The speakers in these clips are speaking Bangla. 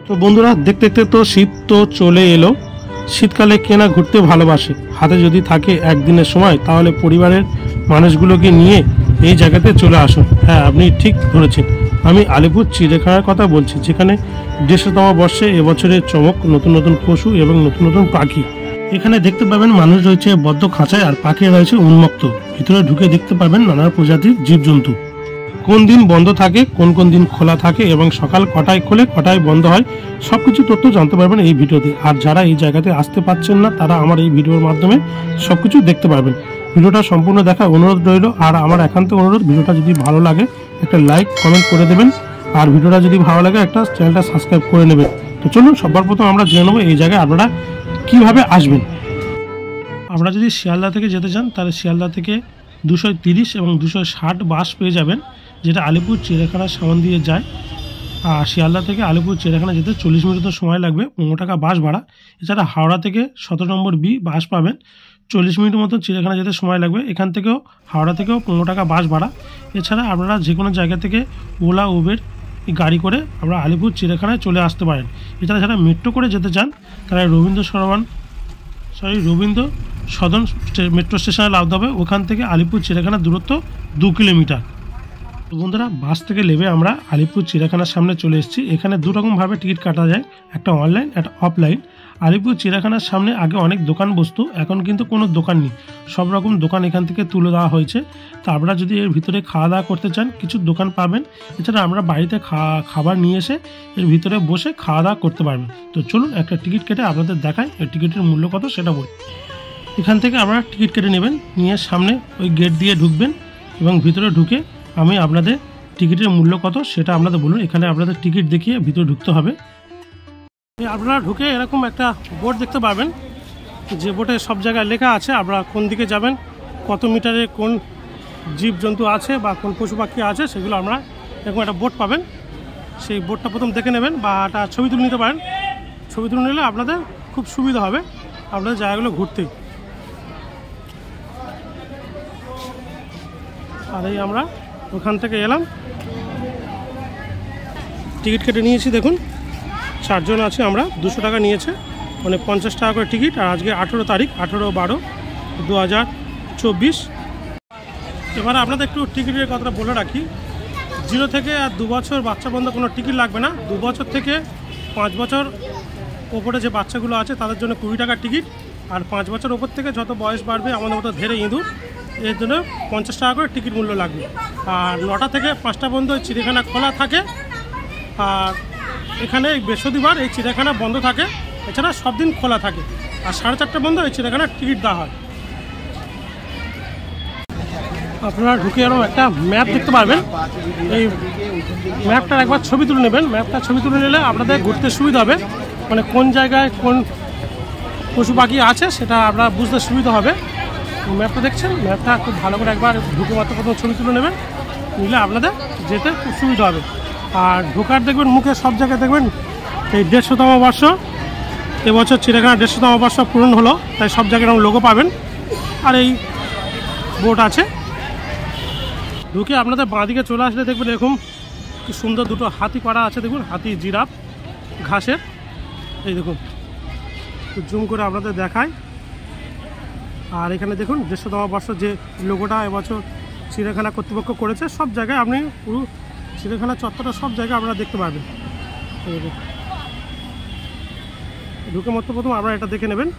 তো বন্ধুরা, দেখতে দেখতে তো শীত তো চলে এলো। শীতকালে কে না ঘুরতে ভালোবাসে। হাতে যদি থাকে একদিনের সময়, তাহলে পরিবারের মানুষগুলোকে নিয়ে এই জায়গাতে চলে আসুন। হ্যাঁ, আপনি ঠিক ধরেছেন, আমি আলিপুর চিড়িয়াখানার কথা বলছি, যেখানে 150তম বর্ষে এবছরের চমক, নতুন নতুন পশু এবং নতুন নতুন পাখি। এখানে দেখতে পাবেন মানুষ রয়েছে বদ্ধ খাঁচায়, আর পাখি রয়েছে উন্মুক্ত। ভিতরে ঢুকে দেখতে পাবেন নানা প্রজাতির জীবজন্তু। কোন দিন বন্ধ থাকে, কোন কোন দিন খোলা থাকে এবং সকাল কটায় খোলে কটায় বন্ধ হয়, সবকিছু তথ্য জানতে পারবেন এই ভিডিওতে। আর যারা এই জায়গাতে আসতে পারছেন না, তারা আমার এই ভিডিওর মাধ্যমে সবকিছু দেখতে পারবেন। ভিডিওটা সম্পূর্ণ দেখার অনুরোধ রইল। আর আমার একান্ত অনুরোধ, ভিডিওটা যদি ভালো লাগে একটা লাইক কমেন্ট করে দেবেন, আর ভিডিওটা যদি ভালো লাগে একটা চ্যানেলটা সাবস্ক্রাইব করে নেবেন। তো চলুন, সবার প্রথম আমরা জেনে নেবো এই জায়গায় আপনারা কিভাবে আসবেন। আপনারা যদি শিয়ালদা থেকে যেতে চান, তাহলে শিয়ালদা থেকে 230 এবং 260 বাস পেয়ে যাবেন, যেটা আলিপুর চিড়িয়াখানার সামনে দিয়ে যায়। আর শিয়ালদা থেকে আলিপুর চিড়িয়াখানা যেতে 40 মিনিট সময় লাগবে, 15 টাকা বাস ভাড়া। এছাড়া হাওড়া থেকে 17 নম্বর বি বাস পাবেন, 40 মিনিট মতো চিড়িয়াখানা যেতে সময় লাগবে। এখান থেকেও হাওড়া থেকেও 15 টাকা বাস ভাড়া। এছাড়া আপনারা যে কোনো জায়গা থেকে ওলা উবের গাড়ি করে আপনারা আলিপুর চিড়িয়াখানায় চলে আসতে পারেন। এছাড়া যারা মেট্রো করে যেতে চান, তারা রবীন্দ্র সদন মেট্রো স্টেশনে নামতে হবে। ওখান থেকে আলিপুর চিড়িয়াখানার দূরত্ব 2 কিলোমিটার। বন্ধুরা, বাস থেকে নেমে আমরা আলিপুর চিড়িয়াখানার সামনে চলে এসেছি। এখানে দুরকমভাবে টিকিট কাটা যায়, একটা অনলাইন, একটা অফলাইন। আলিপুর চিড়িয়াখানার সামনে আগে অনেক দোকান বসতো, এখন কিন্তু কোনো দোকান নেই। সব রকম দোকান এখান থেকে তুলে দেওয়া হয়েছে। তো আপনারা যদি এর ভিতরে খাওয়া দাওয়া করতে চান, কিছু দোকান পাবেন। এছাড়া আমরা বাড়িতে খাবার নিয়ে এসে এর ভিতরে বসে খাওয়া দাওয়া করতে পারবেন। তো চলুন একটা টিকিট কেটে আপনাদের দেখাই এই টিকিটের মূল্য কত সেটা বলি। এখান থেকে আপনারা টিকিট কেটে নেবেন, নিয়ে সামনে ওই গেট দিয়ে ঢুকবেন এবং ভিতরে ঢুকে আমি আপনাদের টিকিটের মূল্য কত সেটা আপনাদের বলুন। এখানে আপনাদের টিকিট দেখিয়ে ভিতরে ঢুকতে হবে। আপনারা ঢুকে এরকম একটা বোর্ড দেখতে পাবেন, যে বোর্ডে সব জায়গায় লেখা আছে আপনারা কোন দিকে যাবেন, কত মিটারে কোন জীবজন্তু আছে বা কোন পশু পাখি আছে, সেগুলো আমরা এরকম একটা বোর্ড পাবেন। সেই বোর্ডটা প্রথম দেখে নেবেন বা একটা ছবি তুলে নিতে পারেন। ছবি তুলে নিলে আপনাদের খুব সুবিধা হবে আপনাদের জায়গাগুলো ঘুরতে। আর এই আমরা ওখান থেকে এলাম, টিকিট কেটে নিয়েছি। দেখুন 4 জন আছে আমরা, 200 টাকা নিয়েছে, মানে 50 টাকা করে টিকিট। আর আজকে 18 তারিখ, 18/12/2024। এবার আপনাদের একটু টিকিটের কথাটা বলে রাখি। 0 থেকে আর 2 বছর বাচ্চা পর্যন্ত কোনো টিকিট লাগবে না। 2 বছর থেকে 5 বছর ওপরে যে বাচ্চাগুলো আছে তাদের জন্য 20 টাকার টিকিট। আর 5 বছর ওপর থেকে যত বয়স বাড়বে, আমাদের মতো ধেরে ইঁদুর, এর জন্য 50 টাকা করে টিকিট মূল্য লাগবে। আর 9টা থেকে 5টা পর্যন্ত চিড়িয়াখানা খোলা থাকে। আর এখানে বৃহস্পতিবার এই চিড়িয়াখানা বন্ধ থাকে, এছাড়া সব দিন খোলা থাকে। আর 4:30 পর্যন্ত এই চিড়িয়াখানার টিকিট দেওয়া হয়। আপনারা ঢুকে এরকম একটা ম্যাপ দেখতে পাবেন। এই ম্যাপটার একবার ছবি তুলে নেবেন। ম্যাপটা ছবি তুলে নিলে আপনাদের ঘুরতে সুবিধা হবে, মানে কোন জায়গায় কোন পশু পাখি আছে সেটা আপনারা বুঝতে সুবিধা হবে। ম্যাপটা দেখছেন, ম্যাপটা খুব ভালো করে একবার ঢুকে মাত্র প্রথম ছবি তুলে নেবেন, নিলে আপনাদের যেতে খুব সুবিধা হবে। আর ঢোকার দেখবেন মুখে সব জায়গায় দেখবেন এই 150তম বর্ষ, এবছর চিড়িয়াখানা 150তম বর্ষ পূরণ হলো, তাই সব জায়গায় এরকম লোগো পাবেন। আর এই বোট আছে। ঢুকে আপনাদের বাঁদিকে চলে আসলে দেখবেন এরকম কি সুন্দর দুটো হাতি করা আছে। দেখুন হাতি, জিরাফ, ঘাসের। এই দেখুন, জুম করে আপনাদের দেখায়। আর এখানে দেখুন 150তম বর্ষ যে লোগোটা এবছর চিড়িয়াখানা কর্তৃপক্ষ করেছে, সব জায়গায় আপনি পুরো চিড়িয়াখানা চত্বরটা সব জায়গায় আপনারা দেখতে পাবেন। ঢুকে মাত্র প্রথম আপনারা এটা দেখে নেবেন।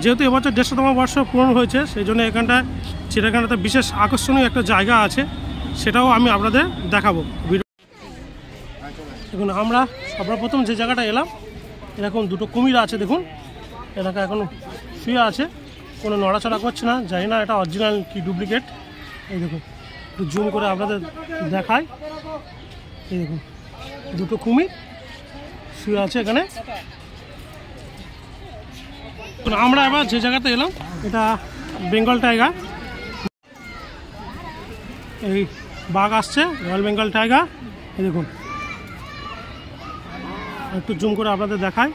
যেহেতু এবছর 150তম বর্ষ পূরণ হয়েছে, সেই জন্য এখানটায় চিড়িয়াখানাতে বিশেষ আকর্ষণীয় একটা জায়গা আছে, সেটাও আমি আপনাদের দেখাবো ভিডিও। দেখুন আমরা সর্বপ্রথম যে জায়গাটা এলাম, এরকম দুটো কুমির আছে। দেখুন এলাকা এখন শুয়ে আছে, কোনো নড়াচড়া করছে না। জানি না এটা অরিজিনাল কি ডুপ্লিকেট। এই দেখুন একটু জুম করে আপনাদের দেখায়। এই দেখুন দুটো কুমির শুয়ে আছে এখানে। আমরা এবার যে জায়গাতে এলাম, এটা বেঙ্গল টাইগার। এই বাঘ আসছে, রয়্যাল বেঙ্গল টাইগার। এই দেখুন একটু জুম করে আপনাদের দেখায়।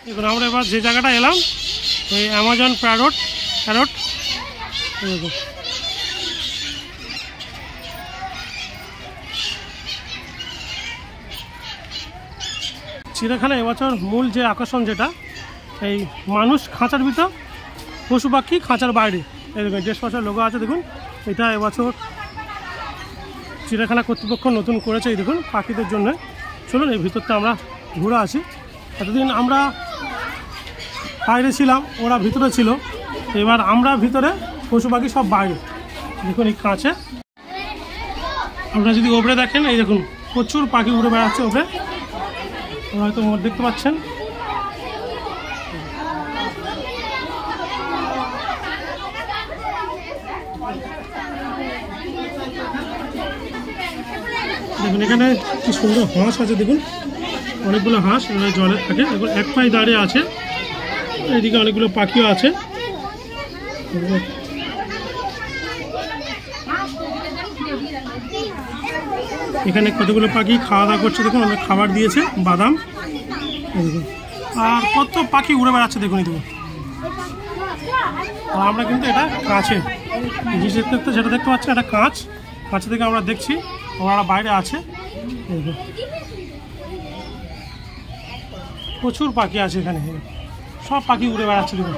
দেখুন আমরা এবার যে জায়গাটা এলাম এই অ্যামাজন প্যারট দেখুন চিড়িয়াখানা এবছর মূল যে আকর্ষণ যেটা এই মানুষ খাঁচার ভিতর, পশু পাখি খাঁচার বাইরে। এই দেখুন ড্রেস পাশার লোগো আছে দেখুন, এটা এবছর চিড়িয়াখানা কর্তৃপক্ষ নতুন করেছে। এই দেখুন পাখিদের জন্য। চলুন এই ভিতরটা আমরা ঘুরে আসি। এতদিন আমরা বাইরে ছিলাম, ওরা ভিতরে ছিল, এবার আমরা ভিতরে, পশু পাখি সব বাইরে। দেখুন এই কাঁচে আপনারা যদি ওপরে দেখেন, এই দেখুন প্রচুর পাখি উড়ে বেড়াচ্ছে ওপরে, হয়তো দেখতে পাচ্ছেন। দেখুন এখানে কি সুন্দর হাঁস আছে, দেখুন অনেকগুলো হাঁস জলে থাকে। দেখুন এক পায়ে দাঁড়িয়ে আছে, এইদিকে অনেকগুলো পাখিও আছে। এখানে কতগুলো পাখি খাওয়া দাওয়া করছে, দেখুন অনেক খাবার দিয়েছে, বাদাম। আর কত পাখি উড়ে বেড়াচ্ছে দেখুন। এই দেখুন আর আমরা কিন্তু এটা কাছে যেটা দেখতে পাচ্ছি, এটা কাঁচ থেকে আমরা দেখছি, ওরা বাইরে আছে। প্রচুর পাখি আছে এখানে, সব পাখি উড়ে বেড়াচ্ছে দেখুন।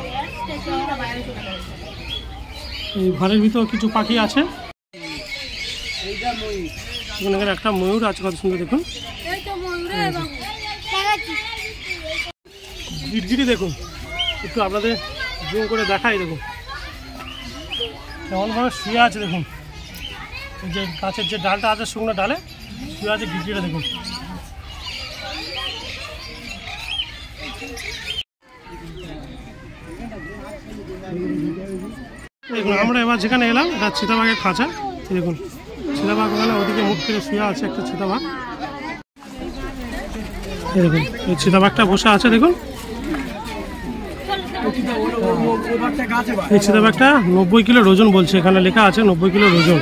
এই ঘরের ভিতর কিছু পাখি আছে, এখানে একটা ময়ূর আছে, কত সুন্দর দেখুন। গিরগিটি দেখুন, একটু আপনাদের জুম করে দেখাই। দেখুন কেমনভাবে শুয়ে আছে, দেখুন এই যে গাছের যে ডালটা আছে, শুকনো ডালে শুয়ে আছে গিরগিটিটা দেখুন। দেখুন আমরা এবার যেখানে এলাম, এটা চিতাবাঘের খাঁচা। দেখুন চিতাবাঘ ওখানে ওদিকে মুখ করে শুয়ে আছে একটা চিতাবাঘ। দেখুন এই চিতাবাঘটা বসে আছে দেখুন। এই চিতাবাঘটা 90 কিলো ওজন বলছে, এখানে লেখা আছে 90 কিলো ওজন।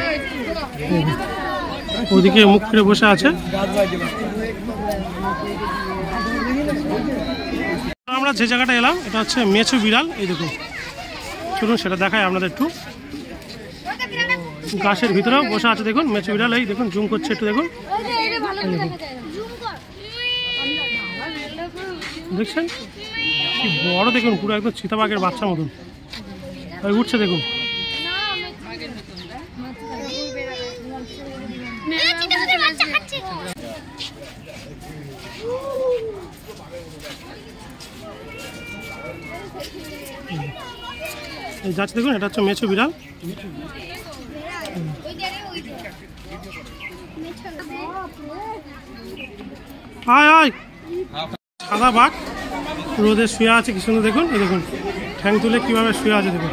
ওদিকে মুখ করে বসে আছে। আমরা যে জায়গাটা এলাম এটা হচ্ছে মেছো বিড়াল। এই দেখুন চলুন সেটা দেখায় আপনাদের একটু। গাছের ভিতরেও বসে আছে দেখুন মেছো বিড়াল। এই দেখুন জুম করছে একটু দেখুন, দেখছেন কি বড় দেখুন, পুরো একদম চিতাবাঘের বাচ্চার মতন উঠছে দেখুন। এই যাচ্ছে দেখুন, এটা হচ্ছে মেছো বিড়াল। আয় আয় সাদা বাঘ রোদে শুয়ে আছে কি সুন্দর দেখুন। এই দেখুন ঠ্যাং তুলে কীভাবে শুয়ে আছে দেখুন,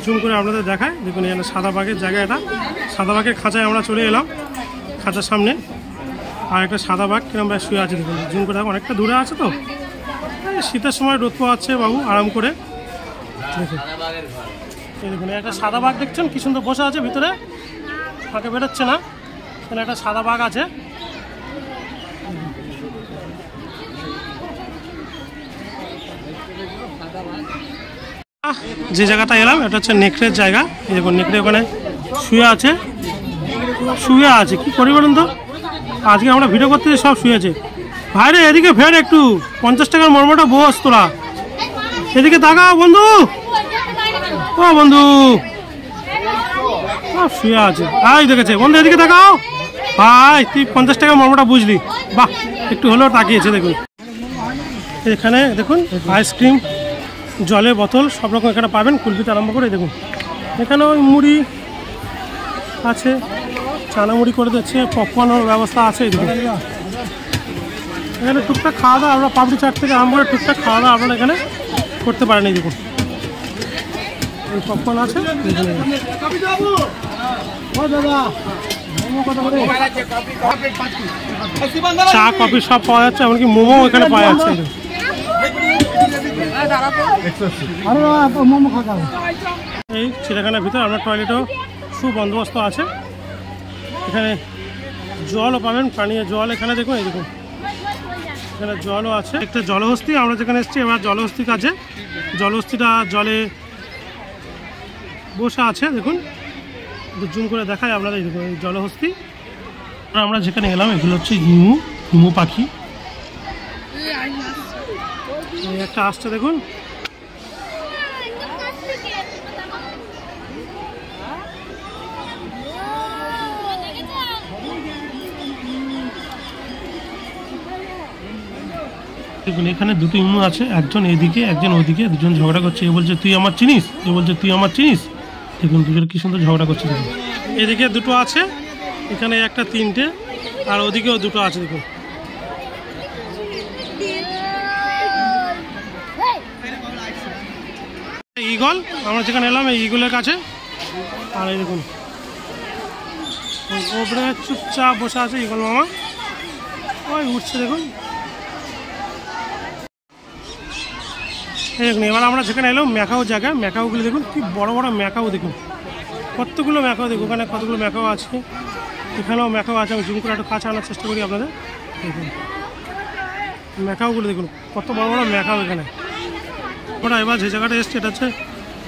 জুম করে আপনাদের দেখায়। দেখুন এখানে সাদা বাঘের জায়গা, এটা সাদা বাঘের খাঁচায় আমরা চলে এলাম, খাঁচার সামনে। আর একটা সাদা বাঘ কিরমভাবে শুয়ে আছে দেখুন, জুম করে দেখুন, অনেকটা দূরে আছে তো। শীতের সময় রোদ পাচ্ছে বাবু আরাম করে দেখুন। এই দেখুন একটা সাদা বাঘ দেখছেন কি সুন্দর বসে আছে ভিতরে, ফাঁকে বেরোচ্ছে না। এখানে একটা সাদা বাঘ আছে। যে জায়গাটা এলাম এটা হচ্ছে নেকড়ের জায়গা। এই দেখুন নেকড়ে ওখানে শুয়ে আছে কি করি বলুন তো। আজকে আমরা ভিডিও করতে সব শুয়েছে। ভাইরে এদিকে ফের একটু 50 টাকার মর্মটা বস, তোরা এদিকে তাকাও বন্ধু। ও বন্ধু শুয়ে আছে, আই দেখেছে বন্ধু, এদিকে তাকাও ভাই। তুই 50 টাকার মর্মটা বুঝলি, বাহ একটু হলেও তাকিয়েছে দেখুন। এখানে দেখুন আইসক্রিম, জলের বোতল সব রকম এখানে পাবেন, কুলফিতে আরম্ভ করে। দেখুন এখানে ওই মুড়ি আছে, চানা মুড়ি করে দিচ্ছে, পপকর্নের ব্যবস্থা আছে। দেখুন এখানে টুকটাক খাওয়া দাওয়া, আমরা পাপড়ি চাট থেকে আরম্ভ করে টুকটাক খাওয়া দাওয়া আপনারা এখানে করতে পারেন। এই দেখুন এই পপকর্ন আছে, চা কফি সব পাওয়া যাচ্ছে, এমনকি মোমো এখানে পাওয়া যাচ্ছে। এই চিড়িয়াখানার ভিতরে আপনার টয়লেটও সুবন্দোবস্ত আছে। এখানে জলও পাবেন, পানীয় জল এখানে দেখুন। এই দেখুন এখানে জলও আছে, একটা জলহস্তি। আমরা যেখানে এসেছি এবার জলহস্তির কাছে, জলহস্তিটা জলে বসে আছে দেখুন, জুম করে দেখায় আপনারা। দেখুন এই জলহস্তি। আমরা যেখানে এলাম এগুলো হচ্ছে ইমু পাখি। একটা আসছে দেখুন, দেখুন এখানে দুটো ইমু আছে, একজন এদিকে একজন ওদিকে, দুজন ঝগড়া করছে। এ বলছে তুই আমার চিনিস, এ বলছে তুই আমার চিনিস। দেখুন দুজন কি সুন্দর ঝগড়া করছে। দেখুন এদিকে দুটো আছে, এখানে একটা তিনটে, আর ওদিকেও দুটো আছে। দেখুন ঈগল, আমরা যেখানে এলাম এই ঈগলের কাছে। আর এই দেখুন ওপরে চুপচাপ বসে আছে ঈগল মামা, ওই উঠছে দেখুন। এই দেখুন এবার আমরা যেখানে এলাম ম্যাকাও জায়গা, ম্যাকাওগুলো দেখুন কি বড় বড় ম্যাকাও। দেখুন কতগুলো ম্যাকাও, দেখুন ওখানে কতগুলো ম্যাকাও আছে, এখানেও ম্যাকাও আছে। আমি জুম করে একটু কাছে আনার চেষ্টা করি আপনাদের। দেখুন ম্যাকাওগুলো দেখুন কত বড় বড় ম্যাকাও এখানে। ওরা এবার যে জায়গাটা এসছে এটা হচ্ছে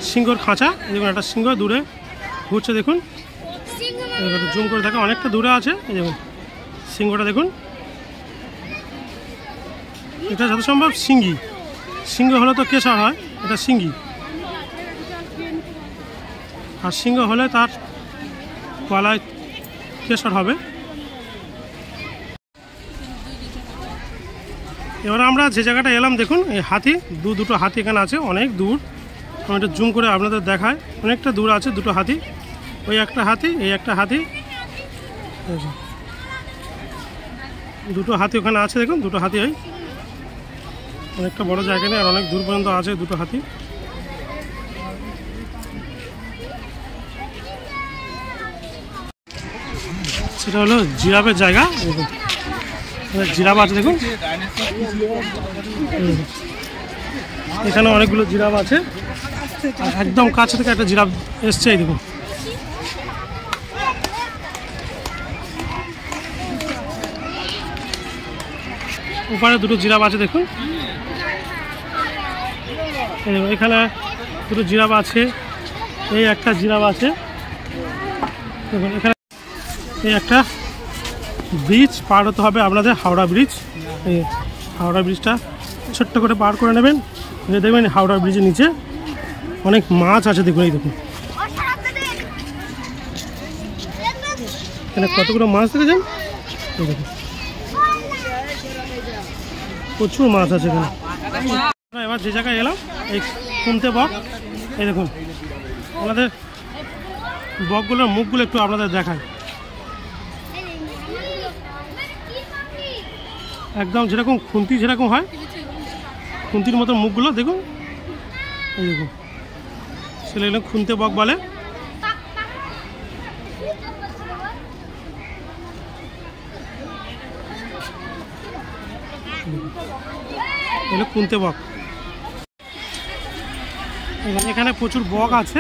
সিংহর খাঁচা। দেখুন একটা সিংহ দূরে ঘুরছে দেখুন, জুম করে দেখা অনেকটা দূরে আছে। এই দেখুন সিংহটা দেখুন, এটা যত সম্ভব সিঙ্গি। সিংহ হলে তো কেশর হয়, এটা সিঙ্গি। আর সিংহ হলে তার গলায় কেশর হবে। এবার আমরা যে জায়গাটা এলাম দেখুন এই হাতি, দুটো হাতি এখানে আছে, অনেক দূর। আমি এটা জুম করে আপনাদের দেখায়, অনেকটা দূর আছে দুটো হাতি। ওই একটা হাতি, এই একটা হাতি, দুটো হাতি ওখানে আছে দেখুন, দুটো হাতি। ওই অনেকটা বড় জায়গা নেই, আর অনেক দূর পর্যন্ত আছে দুটো হাতি। সেটা হলো জিরাফের জায়গা। দেখুন জিরাফ আছে দেখুন, এখানে অনেকগুলো জিরাফ আছে। আর একদম কাছে থেকে একটা জিরাফ এসছে, এই দেখুন। ওপারে দুটো জিরাফ আছে দেখুন, এখানে দুটো জিরাফ আছে, এই একটা জিরাফ আছে দেখুন। এখানে এই একটা ব্রিজ পার হতে হবে আপনাদের, হাওড়া ব্রিজ। এই হাওড়া ব্রিজটা ছোট্ট করে পার করে নেবেন। দেখবেন হাওড়া ব্রিজের নিচে অনেক মাছ আছে দেখুন। এই দেখুন এখানে কতগুলো মাছ দেখেছেন, এই দেখুন প্রচুর মাছ আছে এখানে। এবার যে জায়গায় এলাম এই খুনতে বক, এই দেখুন আমাদের বকগুলোর মুখগুলো একটু আপনাদের দেখায়। একদম যেরকম খুন্তি যেরকম হয়, খুন্তির মতো মুখগুলো দেখুন। এই দেখুন সেগুলো খুনতে বক বলে। এগুলো খুনতে বক। এখানে প্রচুর বক আছে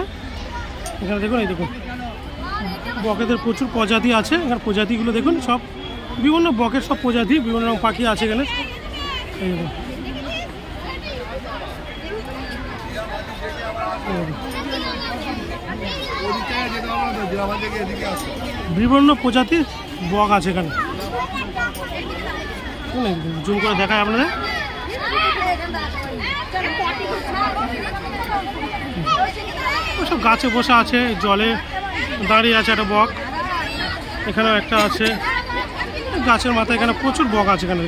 এখানে দেখুন। এই দেখুন বকেদের প্রচুর প্রজাতি আছে এখানে। প্রজাতিগুলো দেখুন সব বিভিন্ন বকের সব প্রজাতি, বিভিন্ন রকম পাখি আছে এখানে। এই দেখুন বিভিন্ন প্রজাতির বক আছে এখানে। জুম করে দেখায় আপনাদের। সব গাছে বসে আছে, জলে দাঁড়িয়ে আছে একটা বক। এখানেও একটা আছে গাছের মাথায়। এখানে প্রচুর বক আছে এখানে।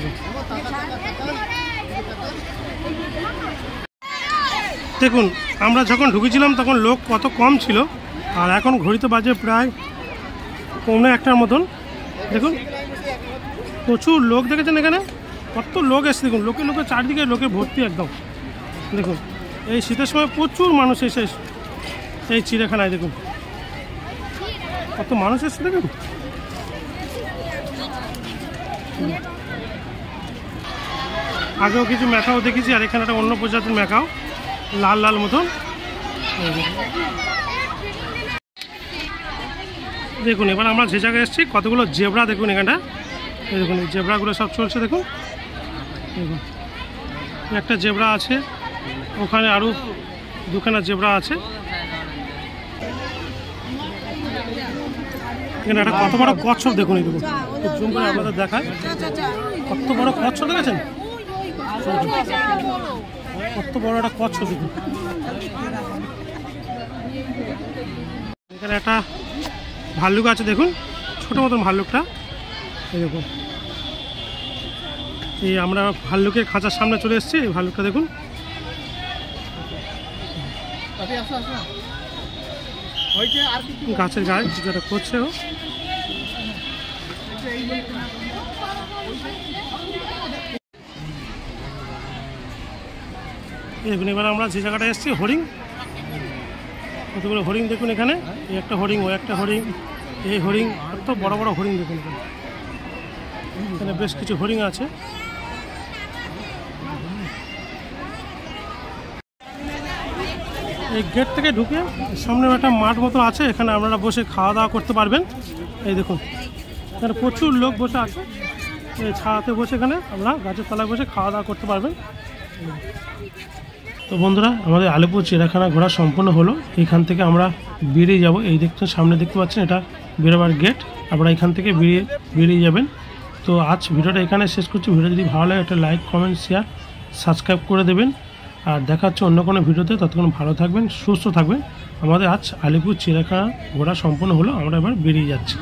দেখুন আমরা যখন ঢুকেছিলাম তখন লোক কত কম ছিল, আর এখন ঘড়িতে বাজে প্রায় 1:45 মতন। দেখুন প্রচুর লোক দেখেছেন এখানে, কত লোক এসে দেখুন। লোকে চারদিকে লোকে ভর্তি একদম। দেখুন এই শীতের সময় প্রচুর মানুষ এসে এই চিড়িয়াখানায় দেখুন কত মানুষ এসছে দেখুন। আগেও কিছু ম্যাকাও দেখেছি, আর এখানে একটা অন্য প্রজাতির ম্যাকাও, লাল লাল মতন। দেখুন এবার আমরা যে জায়গায় এসেছি কতগুলো জেব্রা দেখুন এখানটা। এই দেখুন এই জেব্রাগুলো সব চলছে দেখুন। দেখুন একটা জেব্রা আছে, ওখানে আরও দুখানা জেব্রা আছে। এখানে একটা কত বড় কচ্ছপ দেখুন, এই দেখুন জুম করে আপনাদের দেখায়, কত বড় কচ্ছপ দেখেছেন, কত বড় একটা কচ্ছপ দেখুন। এখানে একটা ভাল্লুক আছে দেখুন, ছোট মতন ভাল্লুকটা, এই দেখুন। এই আমরা ভাল্লুকের খাঁচার সামনে চলে এসেছি, এই ভাল্লুকটা দেখুন। গাছের গায়ে যেটা করছে ও। দেখুন এবার আমরা যে জায়গাটা এসেছি, হরিণ, কতগুলো হরিণ দেখুন এখানে, এই একটা হরিণ, ও একটা হরিণ, এই হরিণ, কত বড় বড় হরিণ দেখুন এখানে বেশ কিছু হরিণ আছে। এই গেট থেকে ঢুকে সামনে একটা মাঠ মতো আছে, এখানে আপনারা বসে খাওয়া দাওয়া করতে পারবেন। এই দেখুন এখানে প্রচুর লোক বসে আছে, এই ছায়াতে বসে এখানে আমরা গাছের তলায় বসে খাওয়া দাওয়া করতে পারবেন। তো বন্ধুরা, আমাদের আলিপুর চিড়িয়াখানা ঘোরা সম্পূর্ণ হলো। এখান থেকে আমরা বেরিয়ে যাব, এই দেখতে সামনে দেখতে পাচ্ছেন, এটা বেরোবার গেট, আপনারা এখান থেকে বেরিয়ে যাবেন। তো আজ ভিডিওটা এখানে শেষ করছি। ভিডিও যদি ভালো লাগে একটা লাইক, কমেন্ট, শেয়ার, সাবস্ক্রাইব করে দেবেন। আর দেখা হচ্ছে অন্য কোনো ভিডিওতে, ততক্ষণ ভালো থাকবেন, সুস্থ থাকবেন। আমাদের আজ আলিপুর চিড়িয়াখানা ঘোরা সম্পূর্ণ হলো, আমরা এবার বেরিয়ে যাচ্ছি।